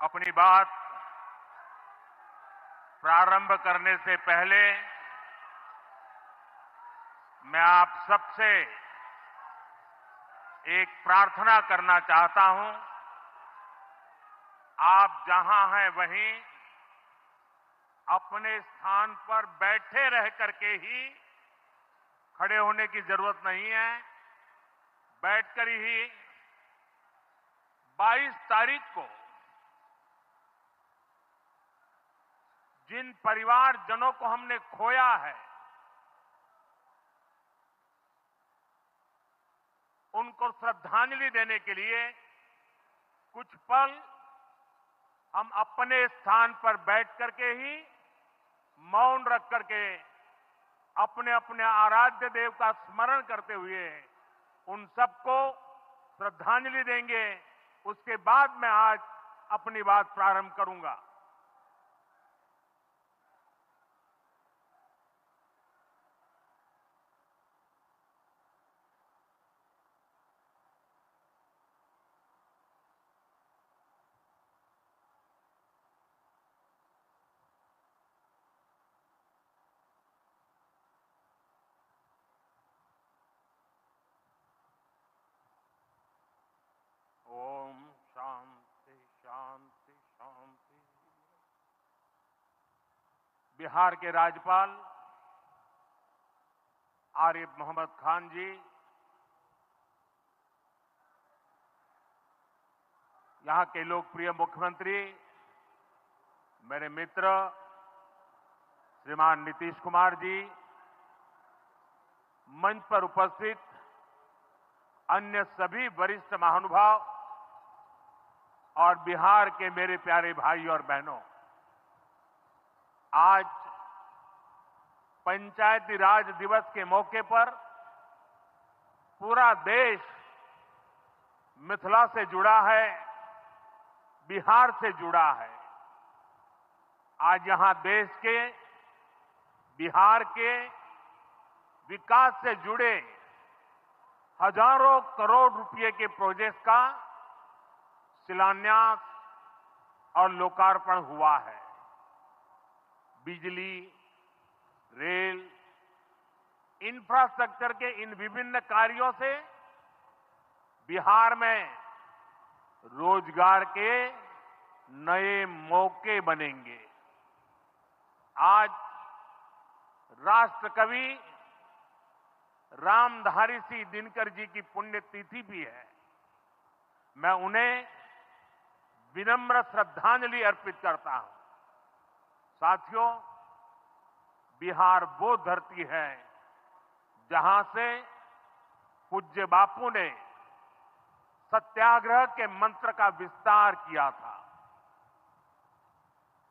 अपनी बात प्रारंभ करने से पहले मैं आप सबसे एक प्रार्थना करना चाहता हूं। आप जहां हैं वहीं अपने स्थान पर बैठे रह करके ही खड़े होने की जरूरत नहीं है। बैठकर ही 22 तारीख को जिन परिवारजनों को हमने खोया है उनको श्रद्धांजलि देने के लिए कुछ पल हम अपने स्थान पर बैठ करके ही मौन रख करके अपने अपने आराध्य देव का स्मरण करते हुए उन सबको श्रद्धांजलि देंगे। उसके बाद मैं आज अपनी बात प्रारंभ करूंगा। ओम शांति शांति शांति। बिहार के राज्यपाल आरिफ मोहम्मद खान जी, यहां के लोकप्रिय मुख्यमंत्री मेरे मित्र श्रीमान नीतीश कुमार जी, मंच पर उपस्थित अन्य सभी वरिष्ठ महानुभाव और बिहार के मेरे प्यारे भाई और बहनों, आज पंचायती राज दिवस के मौके पर पूरा देश मिथिला से जुड़ा है, बिहार से जुड़ा है। आज यहां देश के, बिहार के विकास से जुड़े हजारों करोड़ रुपए के प्रोजेक्ट का शिलान्यास और लोकार्पण हुआ है। बिजली, रेल, इंफ्रास्ट्रक्चर के इन विभिन्न कार्यों से बिहार में रोजगार के नए मौके बनेंगे। आज राष्ट्रकवि रामधारी सिंह दिनकर जी की पुण्यतिथि भी है। मैं उन्हें विनम्र श्रद्धांजलि अर्पित करता हूं। साथियों, बिहार वो धरती है जहां से पूज्य बापू ने सत्याग्रह के मंत्र का विस्तार किया था।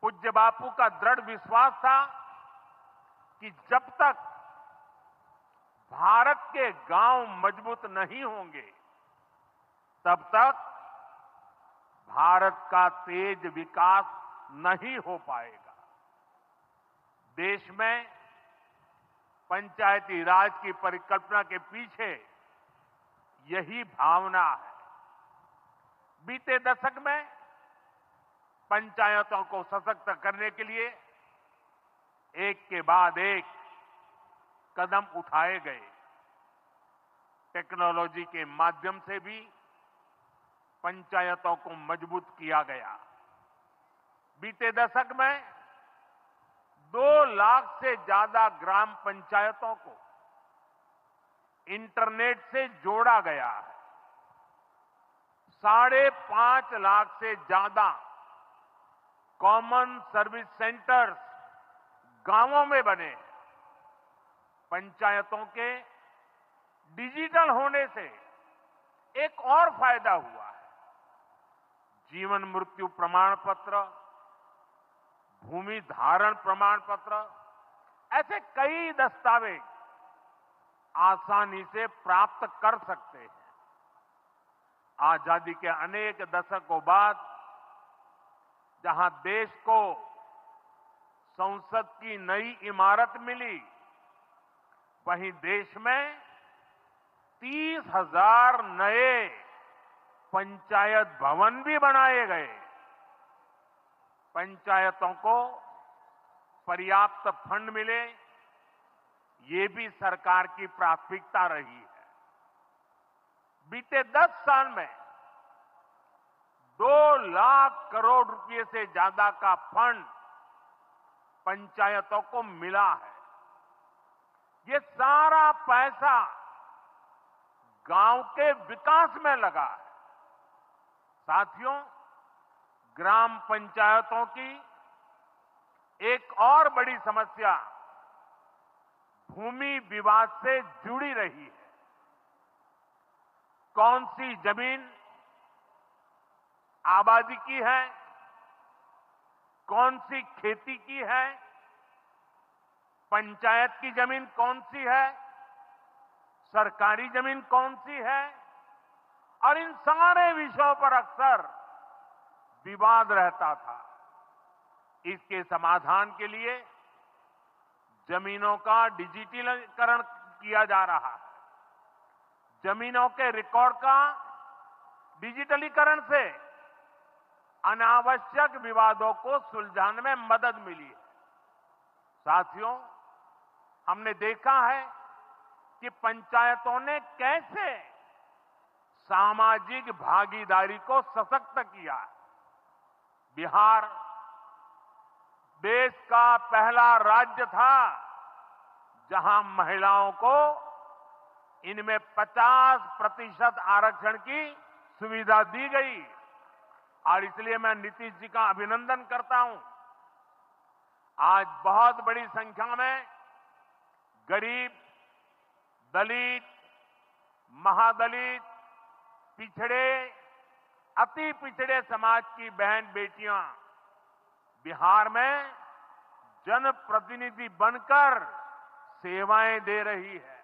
पूज्य बापू का दृढ़ विश्वास था कि जब तक भारत के गांव मजबूत नहीं होंगे तब तक भारत का तेज विकास नहीं हो पाएगा। देश में पंचायती राज की परिकल्पना के पीछे यही भावना है। बीते दशक में पंचायतों को सशक्त करने के लिए एक के बाद एक कदम उठाए गए। टेक्नोलॉजी के माध्यम से भी पंचायतों को मजबूत किया गया। बीते दशक में 2 लाख से ज्यादा ग्राम पंचायतों को इंटरनेट से जोड़ा गया है। 5.5 लाख से ज्यादा कॉमन सर्विस सेंटर्स गांवों में बने। पंचायतों के डिजिटल होने से एक और फायदा हुआ है। जीवन मृत्यु प्रमाण पत्र, भूमि धारण प्रमाण पत्र, ऐसे कई दस्तावेज आसानी से प्राप्त कर सकते हैं। आजादी के अनेक दशकों बाद जहां देश को संसद की नई इमारत मिली, वहीं देश में 30,000 नए पंचायत भवन भी बनाए गए। पंचायतों को पर्याप्त फंड मिले, ये भी सरकार की प्राथमिकता रही है। बीते 10 साल में 2 लाख करोड़ रुपए से ज्यादा का फंड पंचायतों को मिला है। ये सारा पैसा गांव के विकास में लगा है। साथियों, ग्राम पंचायतों की एक और बड़ी समस्या भूमि विवाद से जुड़ी रही है। कौन सी जमीन आबादी की है, कौन सी खेती की है, पंचायत की जमीन कौन सी है, सरकारी जमीन कौन सी है, और इन सारे विषयों पर अक्सर विवाद रहता था। इसके समाधान के लिए जमीनों का डिजिटलीकरण किया जा रहा है। जमीनों के रिकॉर्ड का डिजिटलीकरण से अनावश्यक विवादों को सुलझाने में मदद मिली है। साथियों, हमने देखा है कि पंचायतों ने कैसे सामाजिक भागीदारी को सशक्त किया। बिहार देश का पहला राज्य था जहां महिलाओं को इनमें 50% आरक्षण की सुविधा दी गई, और इसलिए मैं नीतीश जी का अभिनंदन करता हूं। आज बहुत बड़ी संख्या में गरीब, दलित, महादलित, पिछड़े, अति पिछड़े समाज की बहन बेटियां बिहार में जनप्रतिनिधि बनकर सेवाएं दे रही है,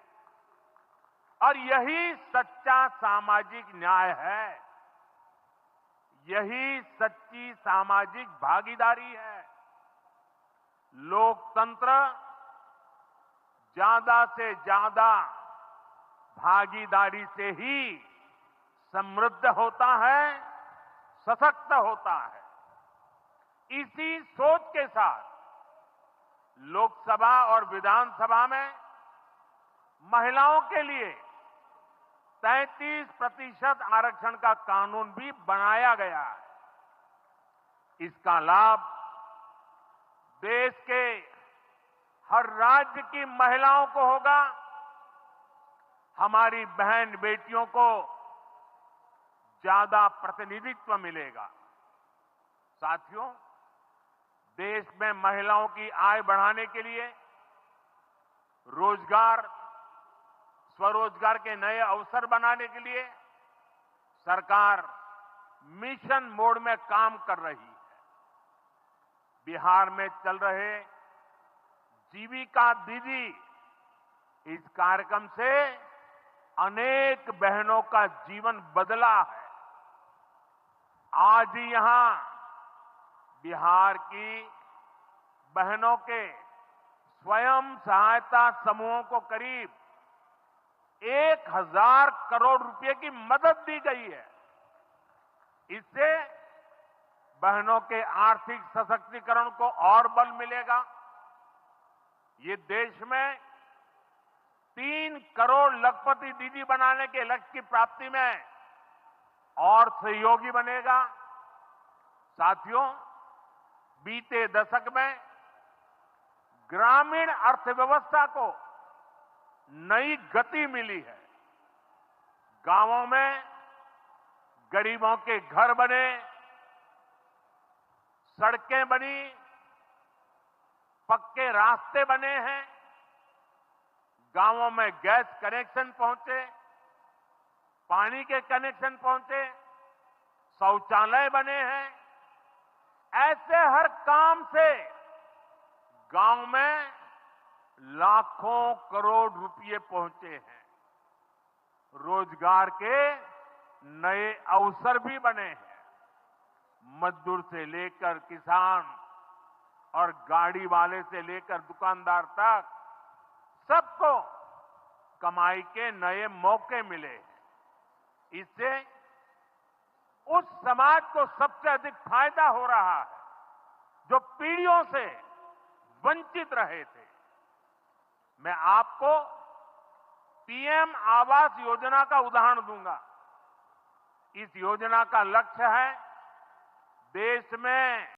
और यही सच्चा सामाजिक न्याय है, यही सच्ची सामाजिक भागीदारी है। लोकतंत्र ज्यादा से ज्यादा भागीदारी से ही समृद्ध होता है, सशक्त होता है। इसी सोच के साथ लोकसभा और विधानसभा में महिलाओं के लिए 33% आरक्षण का कानून भी बनाया गया है। इसका लाभ देश के हर राज्य की महिलाओं को होगा। हमारी बहन बेटियों को ज्यादा प्रतिनिधित्व मिलेगा। साथियों, देश में महिलाओं की आय बढ़ाने के लिए रोजगार, स्वरोजगार के नए अवसर बनाने के लिए सरकार मिशन मोड में काम कर रही है। बिहार में चल रहे जीविका दीदी इस कार्यक्रम से अनेक बहनों का जीवन बदला है। आज ही यहां बिहार की बहनों के स्वयं सहायता समूहों को करीब 1000 करोड़ रुपए की मदद दी गई है। इससे बहनों के आर्थिक सशक्तिकरण को और बल मिलेगा। ये देश में 3 करोड़ लखपति दीदी बनाने के लक्ष्य की प्राप्ति में और सहयोगी बनेगा। साथियों, बीते दशक में ग्रामीण अर्थव्यवस्था को नई गति मिली है। गांवों में गरीबों के घर बने, सड़कें बनी, पक्के रास्ते बने हैं, गांवों में गैस कनेक्शन पहुंचे, पानी के कनेक्शन पहुंचे, शौचालय बने हैं। ऐसे हर काम से गांव में लाखों करोड़ रुपए पहुंचे हैं। रोजगार के नए अवसर भी बने हैं। मजदूर से लेकर किसान और गाड़ी वाले से लेकर दुकानदार तक सबको कमाई के नए मौके मिले हैं। इससे उस समाज को सबसे अधिक फायदा हो रहा है जो पीढ़ियों से वंचित रहे थे। मैं आपको पीएम आवास योजना का उदाहरण दूंगा। इस योजना का लक्ष्य है देश में